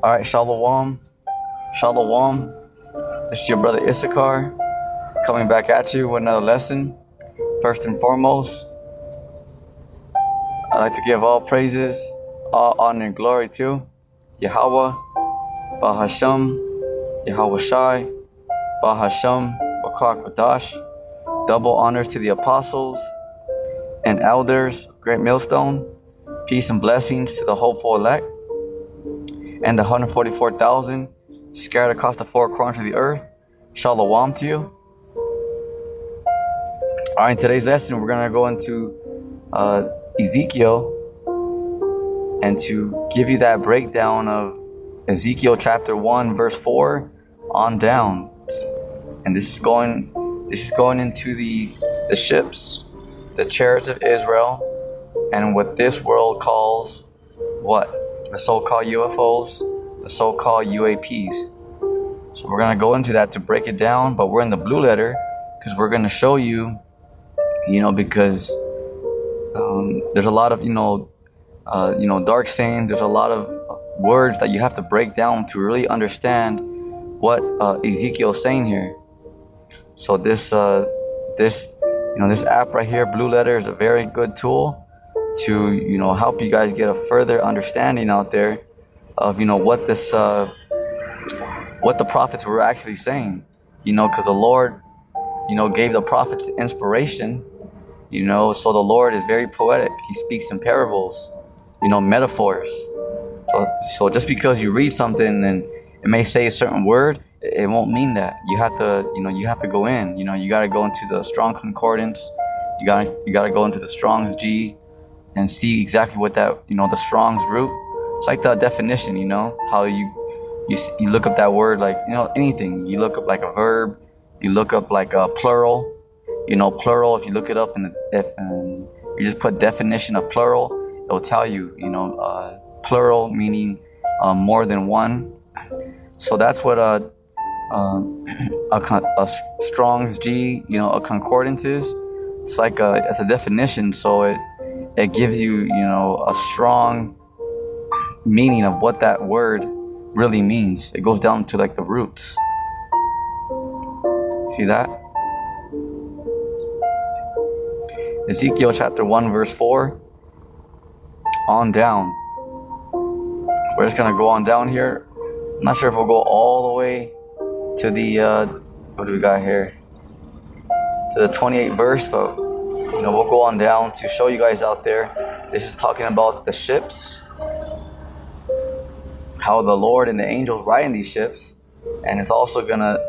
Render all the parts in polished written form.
All right, Shalom. Shalom. This is your brother Issachar coming back at you with another lesson. First and foremost, I'd like to give all praises, all honor and glory to Yahweh, Bahasham, Yahweh Shai, Bahasham, Bakak Badash. Double honors to the apostles and elders, Great Millstone. Peace and blessings to the hopeful elect and the 144,000 scattered across the four corners of the earth. Shalom to you. All right, in today's lesson, we're going to go into Ezekiel and to give you that breakdown of Ezekiel chapter 1, verse 4 on down. And this is going into the ships, the chariots of Israel, and what this world calls what? The so-called UFOs, the so-called UAPs. So we're going to go into that to break it down, but we're in the blue letter because we're going to show you, because there's a lot of, dark sayings. There's a lot of words that you have to break down to really understand what Ezekiel is saying here. So this app right here, Blue Letter, is a very good tool to help you guys get a further understanding out there of what this what the prophets were actually saying. Because the Lord gave the prophets inspiration. So the Lord is very poetic. He speaks in parables, metaphors. So just because you read something and it may say a certain word, it won't mean that. You have to go in. You got to go into the Strong Concordance. You got to go into the Strong's G and see exactly what that, the Strong's root. It's like the definition, how you look up that word, like, anything. You look up like a verb. You look up like a plural. Plural, if you look it up and you just put definition of plural, it will tell you, plural meaning more than one. So that's what a Strong's G, a concordance is. It's like it's a definition, so it gives you, a strong meaning of what that word really means. It goes down to like the roots. See that? Ezekiel chapter 1 verse 4 on down. We're just gonna go on down here. I'm not sure if we'll go all the way to the what do we got here? To the 28th verse, but we'll go on down to show you guys out there. This is talking about the ships, how the Lord and the angels ride in these ships, and it's also gonna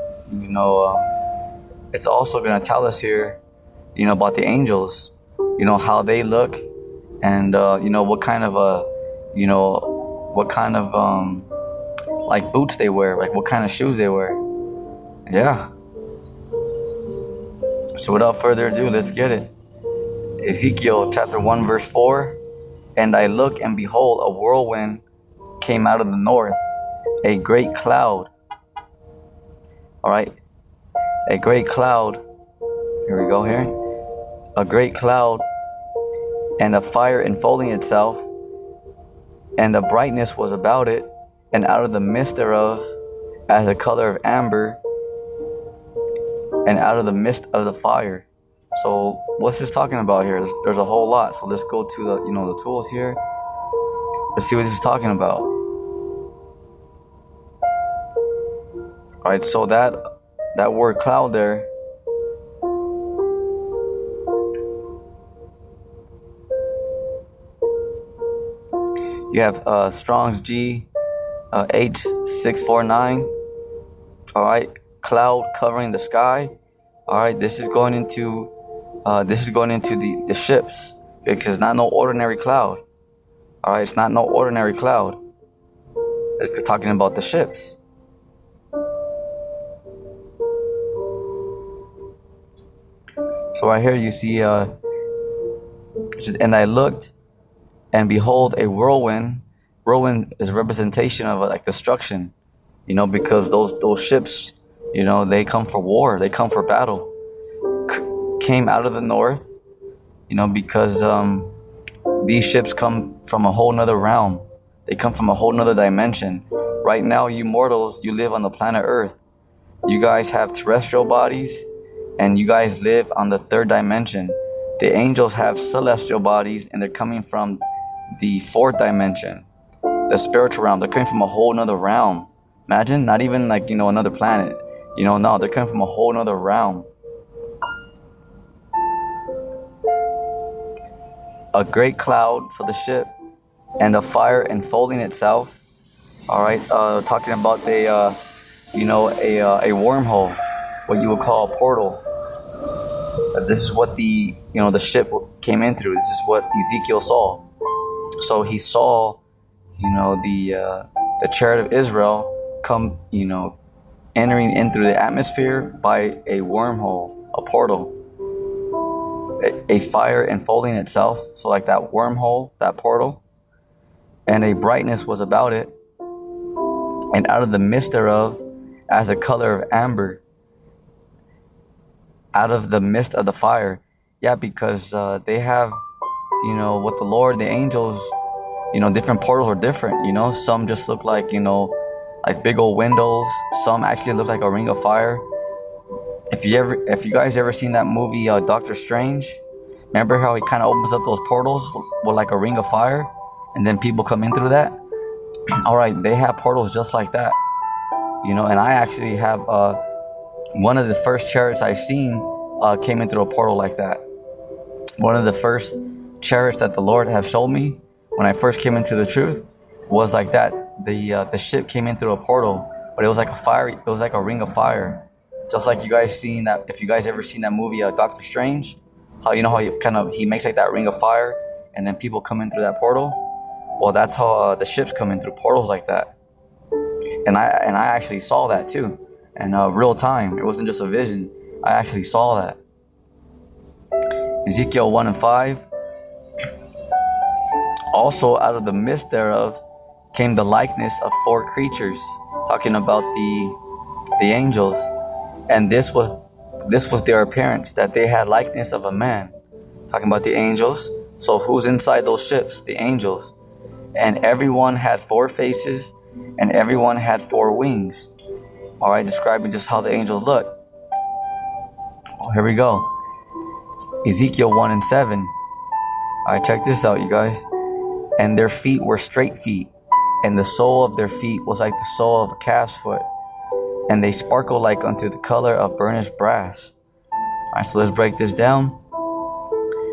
tell us here, about the angels, how they look, and what kind of like boots they wear, like what kind of shoes they wear. Yeah. So without further ado, let's get it. Ezekiel chapter 1 verse 4. And I look, and behold, a whirlwind came out of the north, a great cloud. All right, a great cloud. Here we go here. A great cloud, and a fire enfolding itself, and the brightness was about it, and out of the midst thereof, as the color of amber, and out of the midst of the fire. So what's this talking about here? There's a whole lot. So let's go to the the tools here. Let's see what this is talking about. All right, so that word cloud there, you have Strong's G H649. All right, cloud covering the sky. All right, this is going into the ships, because it's not no ordinary cloud. All right, it's not no ordinary cloud. It's talking about the ships. So right here you see, and I looked, and behold, a whirlwind. Whirlwind is a representation of like destruction, because those ships, they come for war, they come for battle. Came out of the north, because these ships come from a whole nother realm. They come from a whole nother dimension. Right now, you mortals, you live on the planet Earth. You guys have terrestrial bodies, and you guys live on the third dimension. The angels have celestial bodies, and they're coming from the fourth dimension, the spiritual realm. They're coming from a whole nother realm. Imagine, not even like, another planet. No, they're coming from a whole nother realm. A great cloud for the ship, and a fire enfolding itself. All right, talking about a wormhole, what you would call a portal. This is what the ship came in through. This is what Ezekiel saw. So he saw, the chariot of Israel come, entering in through the atmosphere by a wormhole, a portal. A fire enfolding itself, so like that wormhole, that portal, and a brightness was about it, and out of the midst thereof, as the color of amber, out of the midst of the fire. Yeah, because they have, with the Lord, the angels, different portals are different. Some just look like, like big old windows. Some actually look like a ring of fire. If you guys ever seen that movie Doctor Strange, remember how he kind of opens up those portals with like a ring of fire, and then people come in through that? All right, they have portals just like that, and I actually have one of the first chariots I've seen came in through a portal like that. One of the first chariots that the Lord have showed me when I first came into the truth was like that. The ship came in through a portal, but it was like a fire. It was like a ring of fire. Just like you guys seen that, if you guys ever seen that movie Doctor Strange, how he makes like that ring of fire, and then people come in through that portal. Well, that's how the ships come in through portals like that. And I actually saw that too, in real time. It wasn't just a vision. I actually saw that. Ezekiel 1:5. Also out of the midst thereof came the likeness of four creatures, talking about the angels. And this was their appearance, that they had likeness of a man. Talking about the angels. So who's inside those ships? The angels. And everyone had four faces, and everyone had four wings. All right, describing just how the angels look. Well, here we go. Ezekiel 1:7. All right, check this out, you guys. And their feet were straight feet, and the sole of their feet was like the sole of a calf's foot, and they sparkle like unto the color of burnished brass. All right, so let's break this down.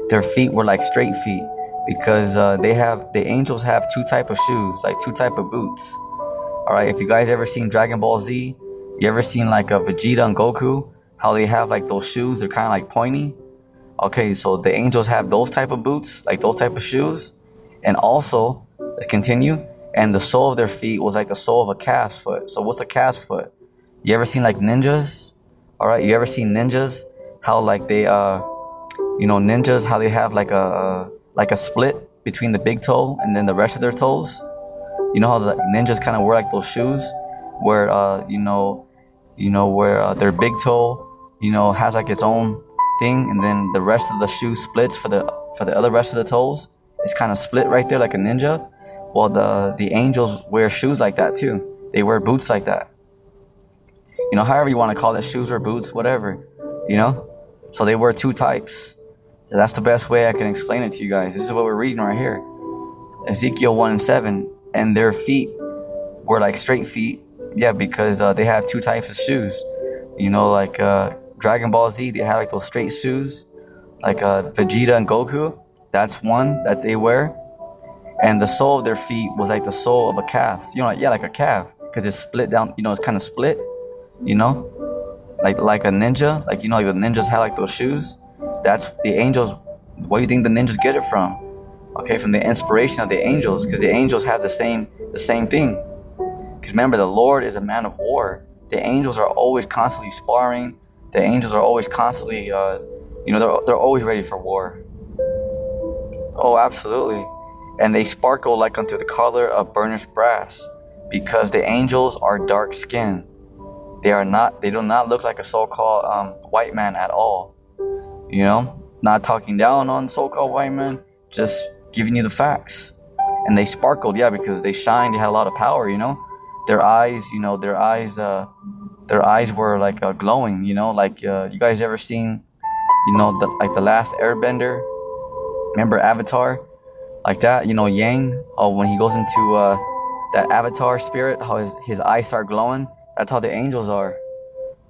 Their feet were like straight feet, because the angels have two type of shoes, like two type of boots. All right, if you guys ever seen Dragon Ball Z, you ever seen like a Vegeta and Goku, how they have like those shoes, they're kind of like pointy. Okay, so the angels have those type of boots, like those type of shoes. And also, let's continue, and the sole of their feet was like the sole of a calf's foot. So what's a calf's foot? You ever seen like ninjas? All right, you ever seen ninjas? How like they ninjas, how they have like a split between the big toe and then the rest of their toes. You know how the ninjas kind of wear like those shoes where where their big toe has like its own thing, and then the rest of the shoe splits for the other rest of the toes. It's kind of split right there like a ninja. Well, the angels wear shoes like that too. They wear boots like that. However you want to call it, shoes or boots, whatever. So they wear two types. So that's the best way I can explain it to you guys. This is what we're reading right here. Ezekiel 1:7. And their feet were like straight feet. Yeah, because they have two types of shoes. Like Dragon Ball Z, they have like those straight shoes. Like Vegeta and Goku, that's one that they wear. And the sole of their feet was like the sole of a calf. Like a calf. Because it's split down, it's kind of split. Like a ninja. Like the ninjas have like those shoes. That's the angels. Where do you think the ninjas get it from? Okay, from the inspiration of the angels, because the angels have the same thing. Because remember, the Lord is a man of war. The angels are always constantly sparring. The angels are always constantly, they're always ready for war. Oh, absolutely. And they sparkle like unto the color of burnished brass, because the angels are dark skinned. They do not look like a so-called white man at all. Not talking down on so-called white men, just giving you the facts. And they sparkled, yeah, because they shined. They had a lot of power. their eyes, their eyes were like glowing, like you guys ever seen, the last Airbender? Remember Avatar? Like that, Yang, when he goes into that Avatar spirit, how his eyes start glowing. That's how the angels are.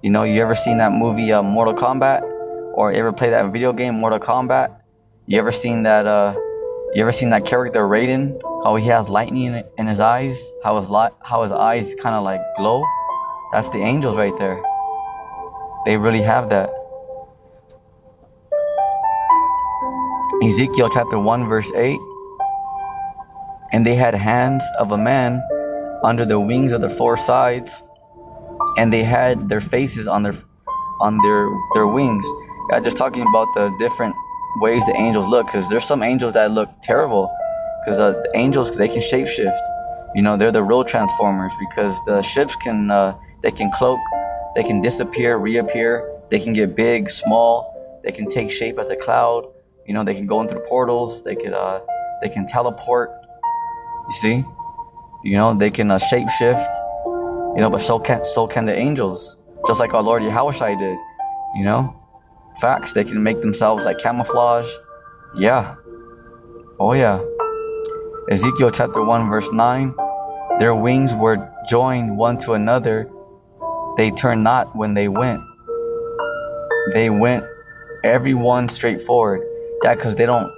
You ever seen that movie Mortal Kombat, or ever play that video game Mortal Kombat? You ever seen that character Raiden? How he has lightning in his eyes? How his eyes kind of like glow? That's the angels right there. They really have that. Ezekiel chapter 1 verse 8. And they had hands of a man under the wings of their four sides, and they had their faces on their wings. Yeah, just talking about the different ways the angels look, because there's some angels that look terrible, because the angels, they can shapeshift. They're the real transformers, because the ships they can cloak, they can disappear, reappear, they can get big, small, they can take shape as a cloud. They can go into the portals, they can teleport. You see, they can shapeshift. But so can the angels, just like our Lord Yahushua did. Facts. They can make themselves like camouflage. Yeah. Oh yeah. Ezekiel chapter 1 verse 9. Their wings were joined one to another. They turned not when they went. They went every one straight forward. Yeah, because they don't.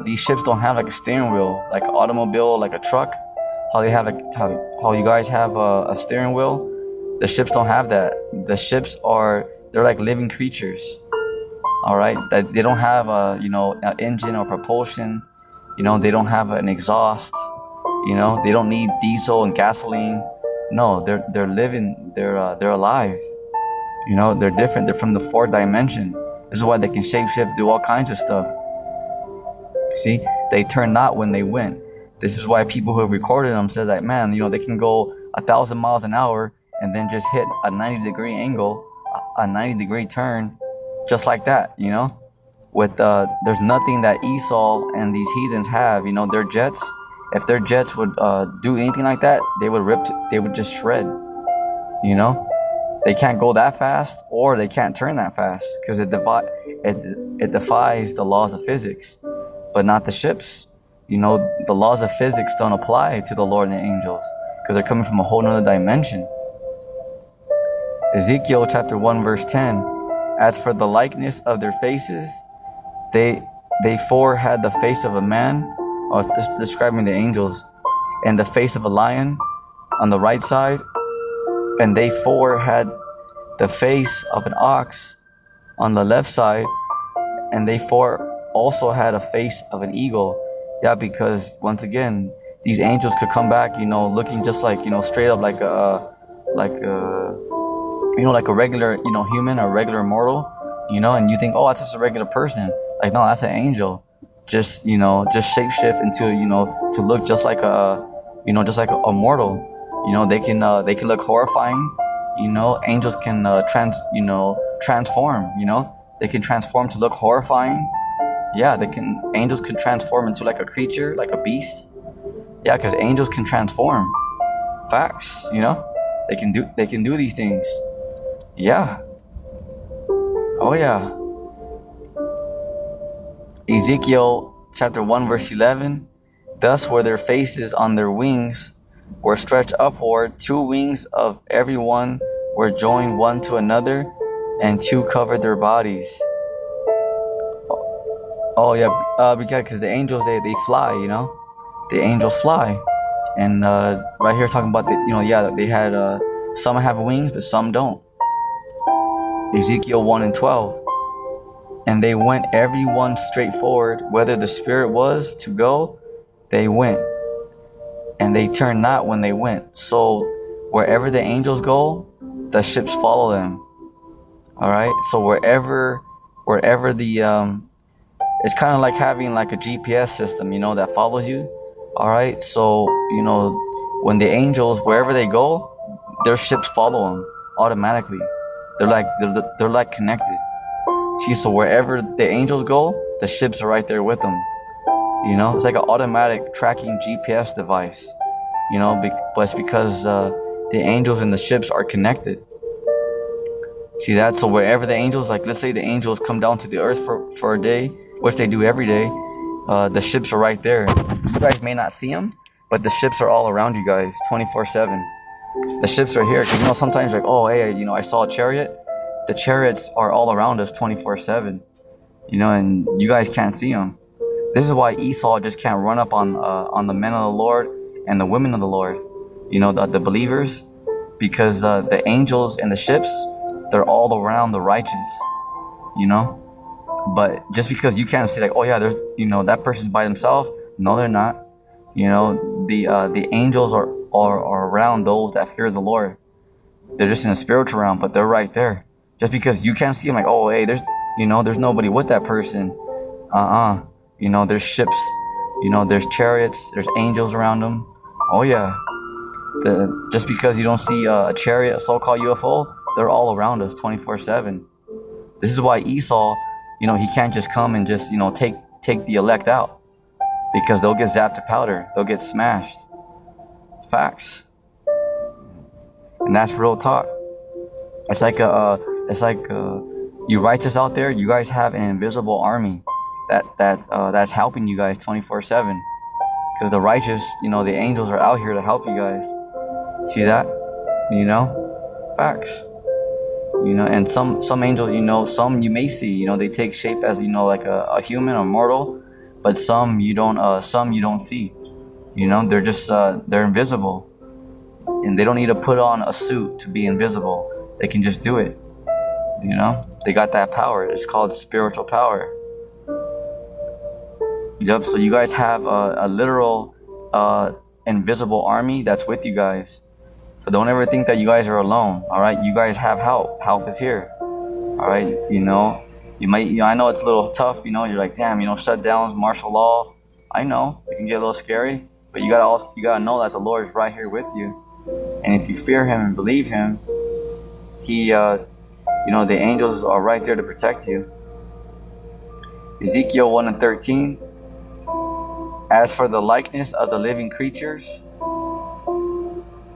These ships don't have like a steering wheel, like an automobile, like a truck. How they have how you guys have a steering wheel. The ships don't have that. The ships they're like living creatures. All right, that they don't have an engine or propulsion. They don't have an exhaust. They don't need diesel and gasoline. No, they're living. They're alive. They're different. They're from the fourth dimension. This is why they can shapeshift, do all kinds of stuff. See, they turn not when they went. This is why people who have recorded them said that, man, they can go 1,000 miles an hour and then just hit a 90-degree angle, a 90-degree turn, just like that. With there's nothing that Esau and these heathens have. Their jets. If their jets would do anything like that, they would just shred. They can't go that fast, or they can't turn that fast, because it defies the laws of physics. But not the ships. The laws of physics don't apply to the Lord and the angels, because they're coming from a whole nother dimension. Ezekiel chapter 1 verse 10. As for the likeness of their faces, they four had the face of a man. It's just describing the angels, and the face of a lion on the right side, and they four had the face of an ox on the left side, and they four also had a face of an eagle. Yeah, because once again, these angels could come back, looking just like, straight up like a regular, human or regular mortal, and you think, oh, that's just a regular person. Like, no, that's an angel. Just shapeshift into, to look just like just like a mortal. They can look horrifying. Angels can transform. They can transform to look horrifying. Yeah, angels can transform into like a creature, like a beast. Yeah, because angels can transform. Facts, they can do these things. Yeah. Oh yeah. Ezekiel chapter 1 verse 11. Thus were their faces on their wings were stretched upward. 2 wings of every one were joined one to another, and 2 covered their bodies. Oh yeah, because the angels they fly, the angels fly, and right here talking about they had some have wings but some don't. Ezekiel 1 and 12. And they went every one straight forward, whether the spirit was to go, they went, and they turned not when they went. So wherever the angels go, the ships follow them. All right, so wherever the it's kind of like having like a GPS system, that follows you. All right, so when the angels, wherever they go, their ships follow them automatically. They're like connected. See, so wherever the angels go, the ships are right there with them. It's like an automatic tracking GPS device. But it's because the angels and the ships are connected. See that? So wherever the angels, like let's say the angels come down to the earth for a day, which they do every day, the ships are right there. You guys may not see them, but the ships are all around you guys 24/7. The ships are here. Because sometimes like, oh, hey, I saw a chariot. The chariots are all around us 24/7. And you guys can't see them. This is why Esau just can't run up on the men of the Lord and the women of the Lord. The believers, because the angels and the ships, they're all around the righteous. But just because you can't see like, oh yeah, there's that person's by themselves. No, they're not. The angels are around those that fear the Lord. They're just in the spiritual realm, but they're right there. Just because you can't see them, like, oh hey, there's nobody with that person. There's ships. There's chariots. There's angels around them. Oh yeah. Just because you don't see a chariot, a so-called UFO, they're all around us 24/7. This is why Esau, he can't just come and just take the elect out, because they'll get zapped to powder. They'll get smashed. Facts. And that's real talk. It's like you righteous out there. You guys have an invisible army that's helping you guys 24/7. Because the righteous, the angels are out here to help you guys. See that? Facts. And some angels, some you may see, they take shape as like a human or mortal, but some you don't see. They're just they're invisible, and they don't need to put on a suit to be invisible. They can just do it. They got that power. It's called spiritual power. Yep. So you guys have a literal invisible army that's with you guys. So don't ever think that you guys are alone. All right, you guys have help. Help is here. All right, you might. I know it's a little tough. You're like, damn. Shutdowns, martial law. I know it can get a little scary, but you gotta know that the Lord is right here with you. And if you fear Him and believe Him, He, the angels are right there to protect you. Ezekiel 1:13. As for the likeness of the living creatures.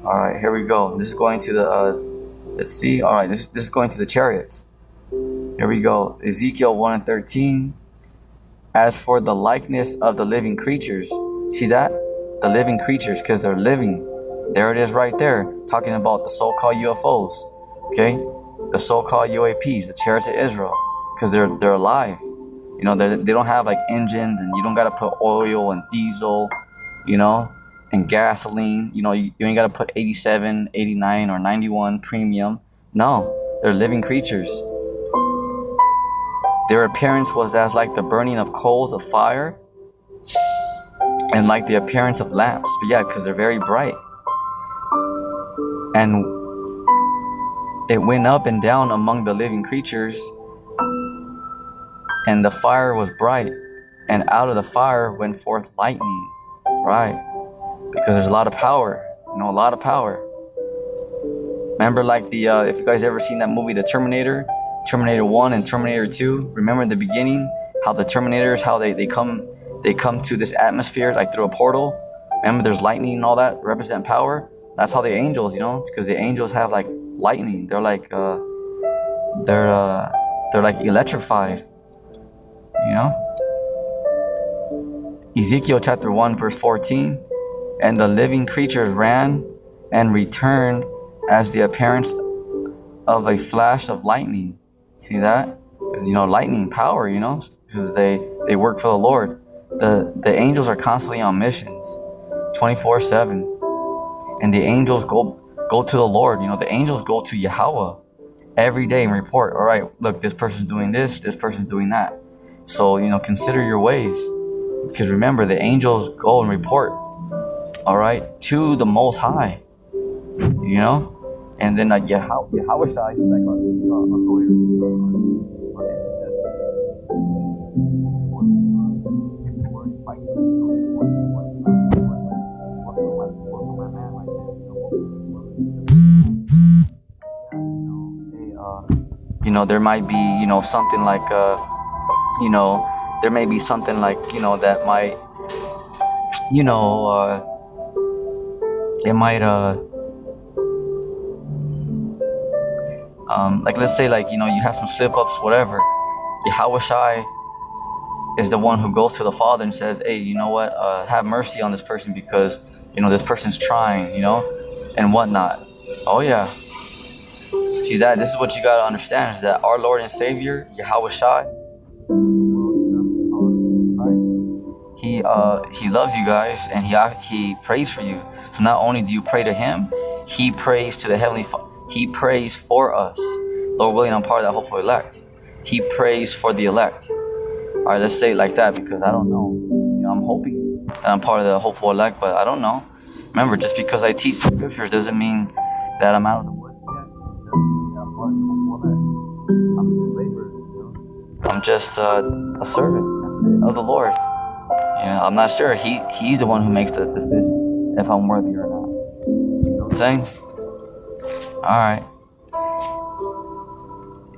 All right, here we go. This is going to the, let's see. All right, this is going to the chariots. Here we go. Ezekiel 1:13. As for the likeness of the living creatures. See that? The living creatures, because they're living. There it is right there. Talking about the so-called UFOs. Okay? The so-called UAPs, the chariots of Israel. Because they're alive. They don't have like engines, and you don't got to put oil and diesel, and gasoline. You ain't got to put 87, 89, or 91 premium. No, they're living creatures. Their appearance was as like the burning of coals of fire, and like the appearance of lamps. But yeah, because they're very bright. And it went up and down among the living creatures, and the fire was bright, and out of the fire went forth lightning. Right. Because there's a lot of power. A lot of power. Remember like if you guys ever seen that movie, The Terminator 1 and Terminator 2, remember in the beginning, how the Terminators, how they come to this atmosphere like through a portal. Remember there's lightning and all that represent power. That's how the angels, because the angels have like lightning. They're like electrified. Ezekiel chapter 1 verse 14. And the living creatures ran and returned as the appearance of a flash of lightning. See that? Because lightning power, because they work for the Lord. The angels are constantly on missions 24/7. And the angels go to the Lord. The angels go to Yahweh every day and report, all right, look, this person's doing this person's doing that. So, consider your ways. Because remember, the angels go and report, all right, to the Most High. And then Yahweh Shai, he's like our lawyer, our intercessor. There might be, something like, there may be something like, that might, it might, Like let's say like, you have some slip ups, whatever. Yahweh Shai is the one who goes to the Father and says, hey, you know what? Have mercy on this person because, this person's trying, and whatnot. Oh yeah. See that? This is what you gotta understand, is that our Lord and Savior, Yahweh Shai, he loves you guys, and he prays for you. So not only do you pray to him, he prays to the Heavenly Father. He prays for us. Lord willing, I'm part of that hopeful elect. He prays for the elect. All right, let's say it like that, because I don't know. I'm hoping that I'm part of the hopeful elect, but I don't know. Remember, just because I teach the scriptures doesn't mean that I'm out of the woods yet. It doesn't mean that I'm part of the hopeful elect. I'm just a laborer. I'm just a servant, that's it, of the Lord. I'm not sure. He's the one who makes the decision if I'm worthy or not. You know what I'm saying? All right.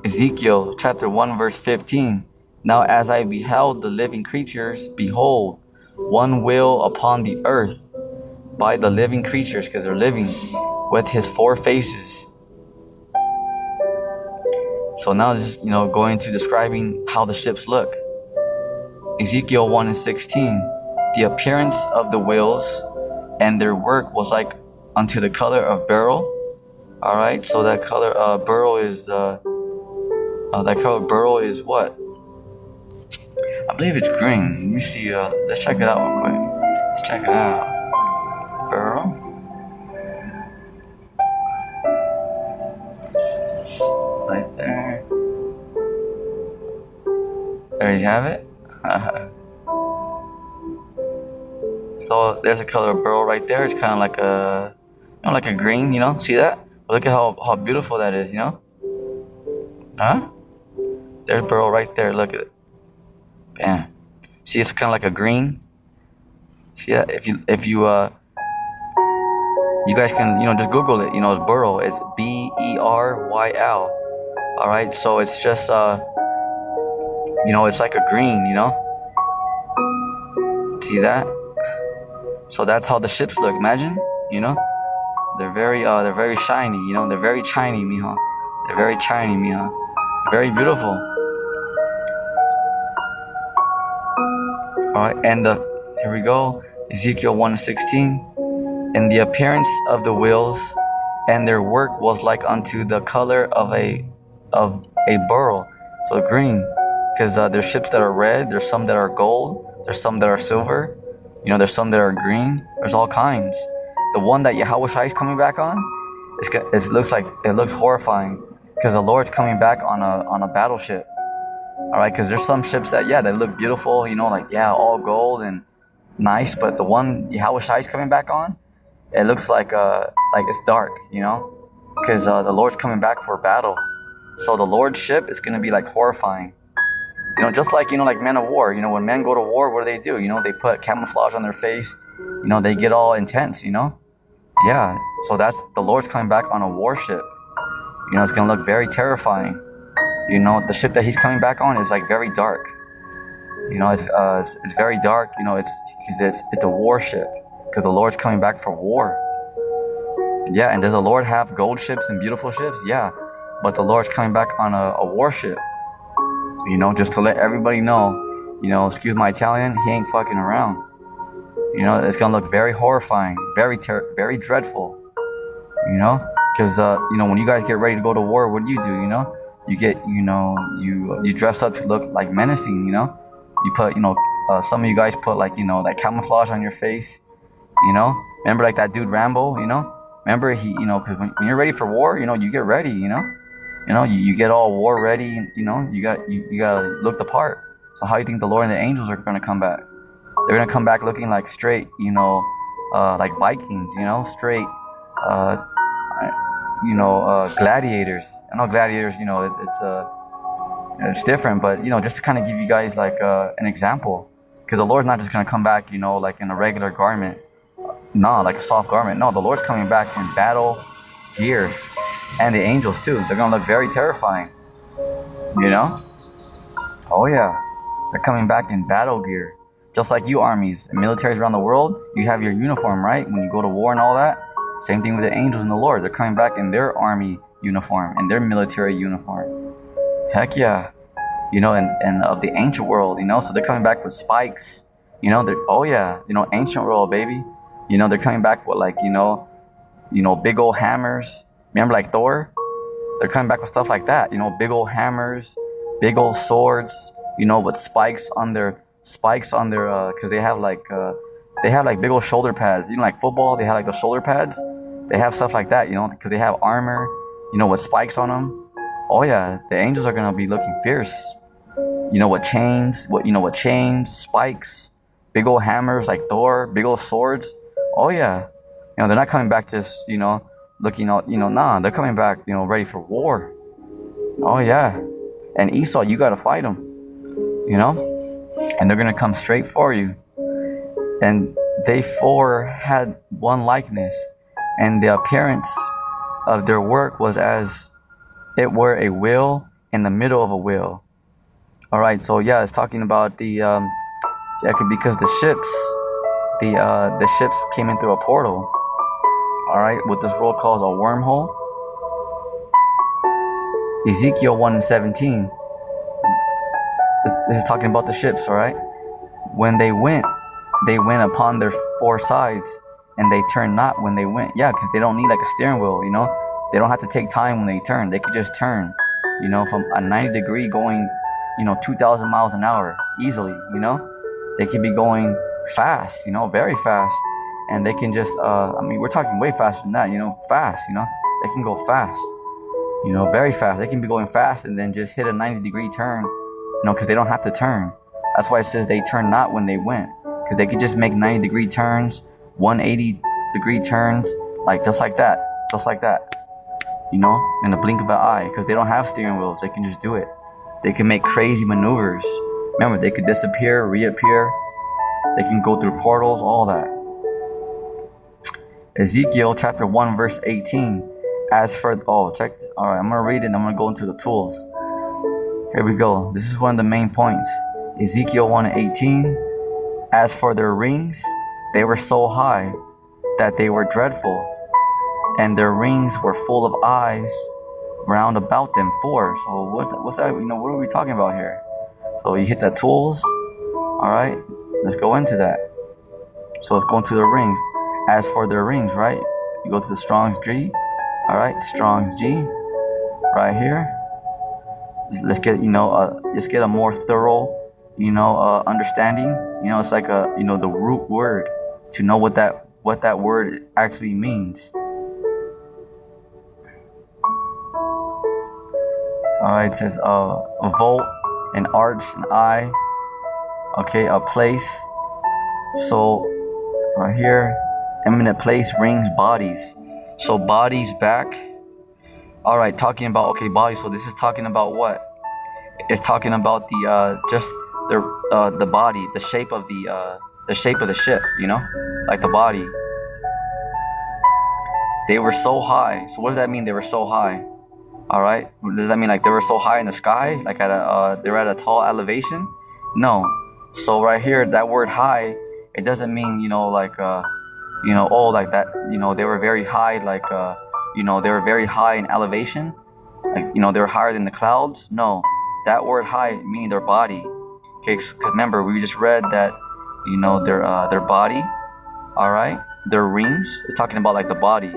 Ezekiel chapter 1 verse 15. Now as I beheld the living creatures, behold, one will upon the earth by the living creatures, because they're living, with his 4 faces. So now this is, going to describing how the ships look. Ezekiel 1 and 16. The appearance of the whales and their work was like unto the color of beryl. All right, so that color beryl is that color beryl is what? I believe it's green. Let me see. Let's check it out real quick. Let's check it out. Beryl. Right there. There you have it. So there's a color of beryl right there. It's kind of like like a green. See that? But look at how beautiful that is. Huh? There's beryl right there. Look at it. Bam. See, it's kind of like a green. See that? If you you guys can just Google it. It's beryl. It's BERYL. All right. So it's just it's like a green. See that? So that's how the ships look. Imagine. They're very shiny. They're very shiny, mija. They're very shiny, mija. Very beautiful. All right, and here we go. Ezekiel 1:16. And the appearance of the wheels and their work was like unto the color of a beryl, so green, because there's ships that are red. There's some that are gold. There's some that are silver. There's some that are green. There's all kinds. The one that Yahweh Shai is coming back on, it looks horrifying, because the Lord's coming back on a battleship. All right, because there's some ships that they look beautiful, all gold and nice, but the one Yahweh Shai is coming back on, it looks like it's dark, because the Lord's coming back for battle. So the Lord's ship is gonna be like horrifying, just like like men of war. When men go to war, what do? They put camouflage on their face, they get all intense, Yeah, so that's the Lord's coming back on a warship. It's gonna look very terrifying. The ship that he's coming back on is like very dark. It's very dark. It's a warship, because the Lord's coming back for war. Yeah, and does the Lord have gold ships and beautiful ships? Yeah, but the Lord's coming back on a warship. Just to let everybody know. Excuse my Italian, he ain't fucking around. It's gonna look very horrifying, very dreadful. Because when you guys get ready to go to war, what do? You get you dress up to look like menacing. You put some of you guys put like that camouflage on your face. Remember like that dude Rambo. Remember he because when you're ready for war, you get ready. You get all war ready. You gotta look the part. So how do you think the Lord and the angels are gonna come back? They're gonna come back looking like straight, like Vikings, straight, gladiators. I know gladiators, it's different, but just to kind of give you guys like an example, because the Lord's not just gonna come back, like in a regular garment, no, like a soft garment. No, the Lord's coming back in battle gear, and the angels too. They're gonna look very terrifying, Oh yeah, they're coming back in battle gear. Just like you armies and militaries around the world, you have your uniform, right? When you go to war and all that. Same thing with the angels and the Lord. They're coming back in their army uniform, in their military uniform. Heck yeah. And of the ancient world, so they're coming back with spikes. Oh yeah, ancient world, baby. They're coming back with like, big old hammers. Remember like Thor? They're coming back with stuff like that. Big old hammers, big old swords. With spikes on their because they have like big old shoulder pads. Like football, they have like the shoulder pads. They have stuff like that. Because they have armor. With spikes on them. Oh yeah, the angels are gonna be looking fierce. With chains, spikes, big old hammers like Thor, big old swords. Oh yeah, they're not coming back just looking out. Nah, they're coming back ready for war. Oh yeah, and Esau, you gotta fight them. And they're gonna come straight for you. And they four had one likeness, and the appearance of their work was as it were a wheel in the middle of a wheel. All right, so yeah, it's talking about the because the ships came in through a portal. All right, what this world calls a wormhole. Ezekiel 1:17. This is talking about the ships. All right, when they went upon their four sides, and they turned not when they went. Yeah, because they don't need like a steering wheel. They don't have to take time when they turn. They could just turn. From a 90-degree going 2,000 miles an hour easily. They can be going fast. Very fast, and they can just we're talking way faster than that. Fast. They can go fast. Very fast. They can be going fast and then just hit a 90-degree turn. Because they don't have to turn. That's why it says they turned not when they went, because they could just make 90-degree turns, 180-degree turns, just like that, in the blink of an eye, because they don't have steering wheels. They can just do it. They can make crazy maneuvers. Remember, they could disappear, reappear. They can go through portals, all that. Ezekiel chapter 1 verse 18. All right, I'm gonna read it and I'm gonna go into the tools. Here we go. This is one of the main points. Ezekiel 1:18. As for their rings, they were so high that they were dreadful, and their rings were full of eyes round about them. Four. So what's that? What are we talking about here? So you hit the tools. All right, let's go into that. So let's go into the rings. As for their rings, right? You go to the Strong's G. All right, Strong's G. Right here. Let's get a more thorough understanding. It's like the root word to know what that word actually means. All right, it says a volt, an arch, an eye. Okay, a place. So right here, eminent place, rings, bodies. So bodies back. All right, talking about bodies. So this is talking about what? It's talking about the just the body, the shape of the ship. Like the body. They were so high. So what does that mean? They were so high. All right. Does that mean like they were so high in the sky, like they're at a tall elevation? No. So right here, that word high, it doesn't mean like like that. They were very high, like they were very high in elevation, like they were higher than the clouds. No, that word high meaning their body. Okay, because remember we just read that their body. All right, their rings is talking about like the body.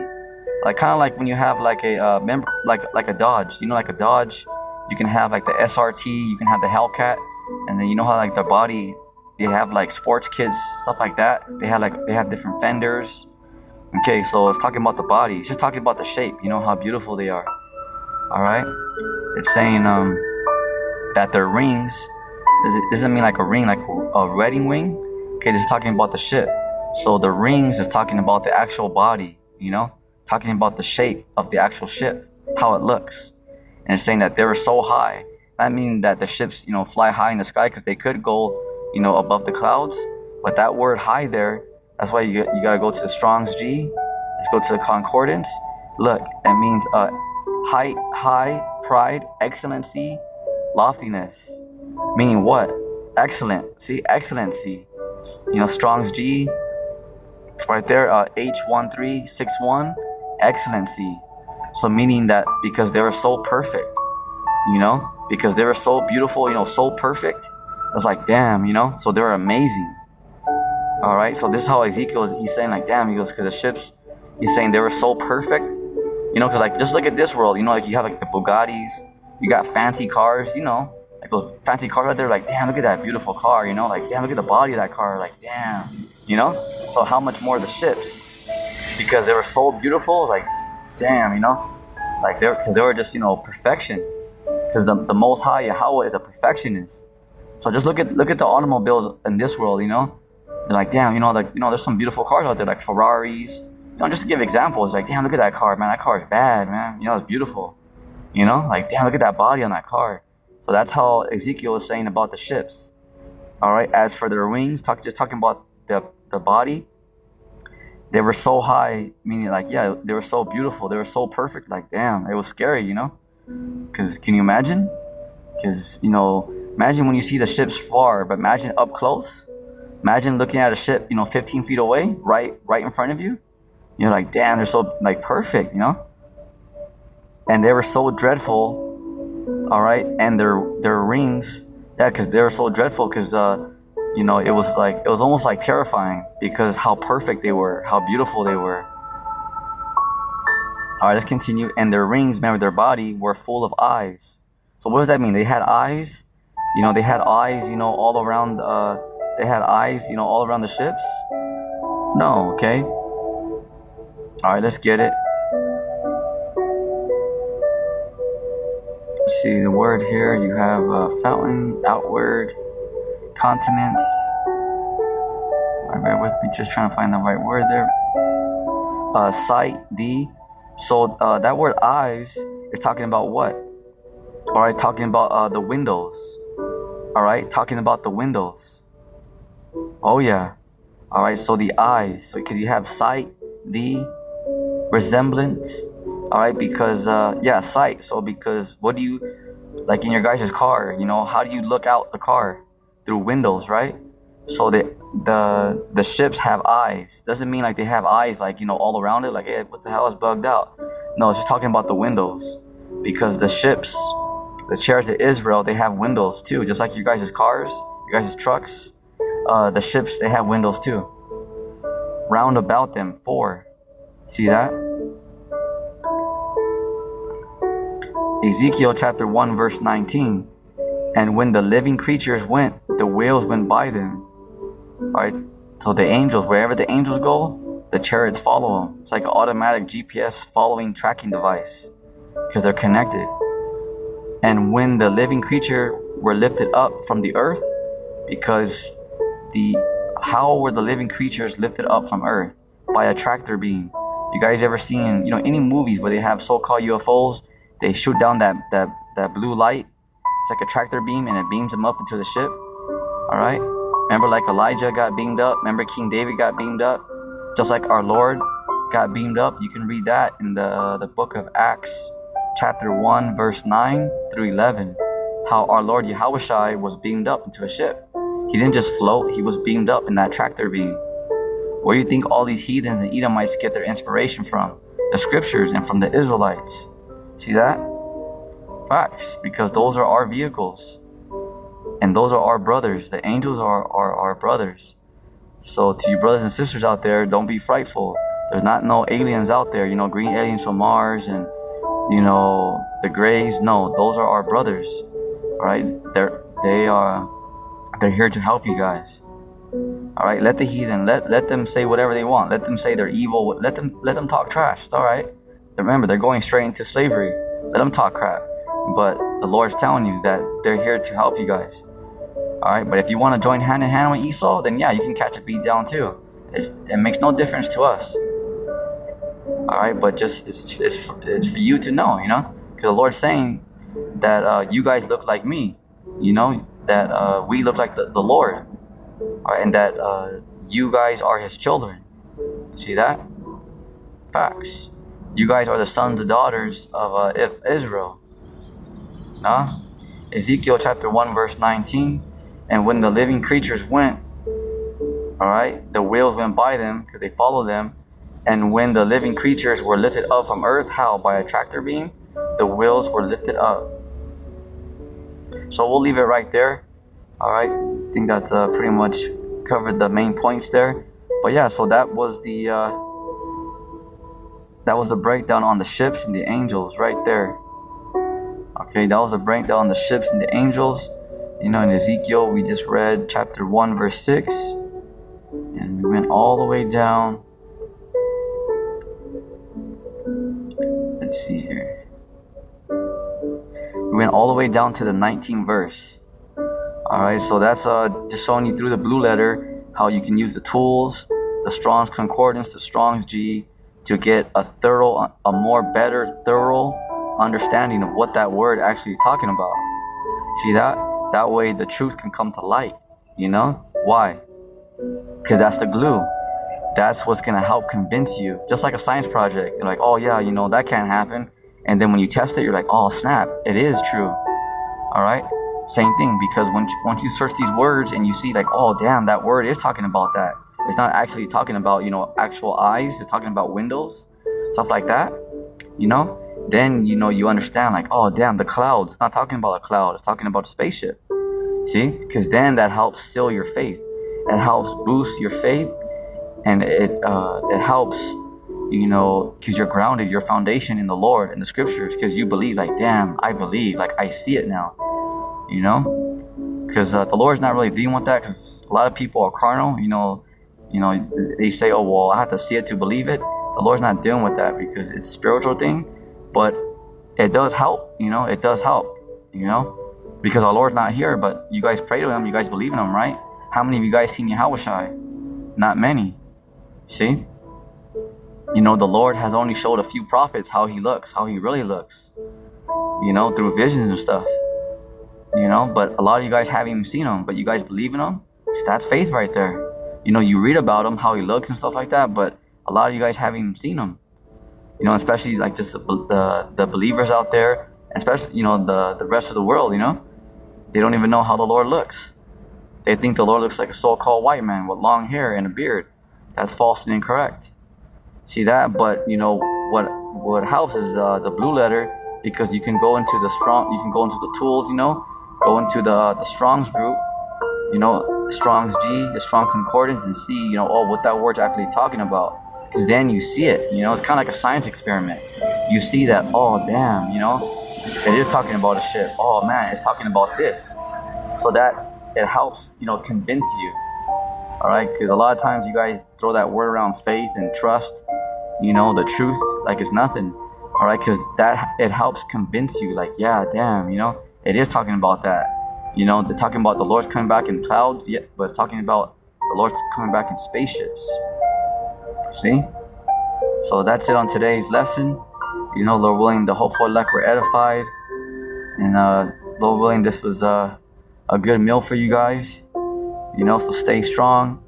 Like kind of like when you have like a like a Dodge, like a Dodge, you can have like the SRT, you can have the Hellcat, and then how like the body, they have like sports kits, stuff like that. They have different fenders. Okay, so it's talking about the body. It's just talking about the shape. How beautiful they are. All right, it's saying that their rings. It doesn't mean like a ring, like a wedding ring. Okay, this is talking about the ship. So the rings is talking about the actual body. Talking about the shape of the actual ship, how it looks. And it's saying that they were so high. That means that the ships, fly high in the sky because they could go, above the clouds. But that word high there, that's why you got to go to the Strong's G. Let's go to the concordance. Look, it means height, high, pride, excellency, loftiness. Meaning what? Excellent. See, excellency. Strong's G. Right there, H1361. Excellency. So meaning that because they were so perfect, because they were so beautiful, so perfect. It's like, damn, so they were amazing. All right, so this is how Ezekiel, he's saying like, damn, he goes, because the ships, he's saying they were so perfect, because like, just look at this world, like you have like the Bugattis, you got fancy cars, like those fancy cars right there, like, damn, look at that beautiful car, like, damn, look at the body of that car, like, damn, so how much more the ships, because they were so beautiful, it's like, damn, like because they were just, perfection, because the Most High Yahweh is a perfectionist. So just look at the automobiles in this world, they're like, damn, there's some beautiful cars out there, like Ferraris, just to give examples, like, damn, look at that car, man, that car is bad, man, it's beautiful, like, damn, look at that body on that car. So that's how Ezekiel is saying about the ships. All right, as for their wings, just talking about the body, they were so high, meaning like, yeah, they were so beautiful, they were so perfect, like, damn, it was scary, because can you imagine? Because, imagine when you see the ships far, but imagine up close. Imagine looking at a ship, 15 feet away, right in front of you. You're like, damn, they're so like perfect, And they were so dreadful, all right. And their rings, yeah, because they were so dreadful, because it was almost like terrifying, because how perfect they were, how beautiful they were. All right, let's continue. And their rings, remember, their body were full of eyes. So what does that mean? They had eyes, they had eyes, all around. They had eyes, all around the ships? No, okay. All right, let's get it. Let's see the word here. You have fountain, outward, continents. All right, bear with me, just trying to find the right word there. Sight, So that word eyes is talking about what? All right, talking about the windows. All right, talking about the windows. Oh yeah. All right, so the eyes, because you have sight, resemblance. All right, because sight. So because what do you, like in your guys' car, how do you look out the car? Through windows, right? So the ships have eyes. Doesn't mean like they have eyes like, all around it, like, hey, what the hell is bugged out? No, it's just talking about the windows, because the ships, the chariots of Israel, they have windows too, just like your guys' cars, your guys' trucks. The ships, they have windows too. Round about them, 4. See that? Ezekiel chapter 1 verse 19. And when the living creatures went, the whales went by them. Alright, so the angels, wherever the angels go, the chariots follow them. It's like an automatic GPS following tracking device, because they're connected. And when the living creature were lifted up from the earth, because how were the living creatures lifted up from earth? By a tractor beam. You guys ever seen, any movies where they have so-called UFOs? They shoot down that blue light. It's like a tractor beam, and it beams them up into the ship. All right. Remember, like Elijah got beamed up. Remember, King David got beamed up. Just like our Lord got beamed up. You can read that in the book of Acts, chapter 1, verse 9 through 11. How our Lord Yahushua was beamed up into a ship. He didn't just float, he was beamed up in that tractor beam. Where do you think all these heathens and Edomites get their inspiration from? The scriptures and from the Israelites. See that? Facts, because those are our vehicles. And those are our brothers. The angels are our brothers. So to you brothers and sisters out there, don't be frightful. There's not no aliens out there, green aliens from Mars and, the Greys. No, those are our brothers. All right? They're here to help you guys. All right, let the heathen, let them say whatever they want. Let them say they're evil. Let them talk trash. It's all right. Remember, they're going straight into slavery. Let them talk crap. But the Lord's telling you that they're here to help you guys. All right, but if you want to join hand in hand with Esau, then yeah, you can catch a beat down too. It makes no difference to us. All right, but just it's for you to know, because the Lord's saying that you guys look like me, that we look like the Lord, all right, and that you guys are His children. See that? Facts. You guys are the sons and daughters of Israel. Ezekiel chapter 1 verse 19. And when the living creatures went, all right, the whales went by them because they followed them. And when the living creatures were lifted up from earth, how? By a tractor beam, the wheels were lifted up. So we'll leave it right there. All right, I think that's pretty much covered the main points there. But yeah, so that was the breakdown on the ships and the angels right there. Okay, that was the breakdown on the ships and the angels. In Ezekiel, we just read chapter 1, verse 6. And we went all the way down. Let's see here. We went all the way down to the 19th verse. Alright, so that's just showing you through the blue letter how you can use the tools, the Strong's Concordance, the Strong's G, to get a better thorough understanding of what that word actually is talking about. See that? That way the truth can come to light. Why? Because that's the glue. That's what's going to help convince you. Just like a science project. You're like, oh yeah, that can't happen. And then when you test it, you're like, oh snap, it is true. Alright? Same thing, because once you search these words and you see like, oh damn, that word is talking about that. It's not actually talking about, actual eyes. It's talking about windows, stuff like that. Then, you understand like, oh damn, the clouds. It's not talking about a cloud. It's talking about a spaceship. See? Because then that helps seal your faith. It helps boost your faith. And it helps, because you're grounded, your foundation in the Lord and the scriptures, because you believe like, damn, I believe, like I see it now. Because the Lord's not really dealing with that, because a lot of people are carnal. They say, oh well, I have to see it to believe it. The Lord's not dealing with that, because it's a spiritual thing. But it does help. It does help. Because our Lord's not here, but you guys pray to him, you guys believe in him, right? How many of you guys seen Yahushai? Not many. See? The Lord has only showed a few prophets how he looks, how he really looks. Through visions and stuff. But a lot of you guys haven't even seen him, but you guys believe in him. That's faith right there. You read about him, how he looks and stuff like that, but a lot of you guys haven't even seen him. Especially like just the believers out there, especially the rest of the world. They don't even know how the Lord looks. They think the Lord looks like a so-called white man with long hair and a beard. That's false and incorrect. See that? But what helps is the blue letter, because you can go into the tools, go into the Strong's group, Strong's G, the Strong Concordance, and see, what that word's actually talking about. Because then you see it, it's kind of like a science experiment. You see that, oh damn, it is talking about a ship. Oh man, it's talking about this. So that it helps, convince you. All right, because a lot of times you guys throw that word around, faith and trust, the truth, like it's nothing. All right, because it helps convince you, like, yeah, damn, it is talking about that. They're talking about the Lord's coming back in clouds, yeah, but it's talking about the Lord's coming back in spaceships. See? So that's it on today's lesson. Lord willing, the hopeful elect were edified. And Lord willing, this was a good meal for you guys. So stay strong.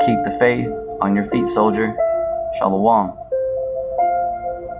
Keep the faith on your feet, soldier. Shalom.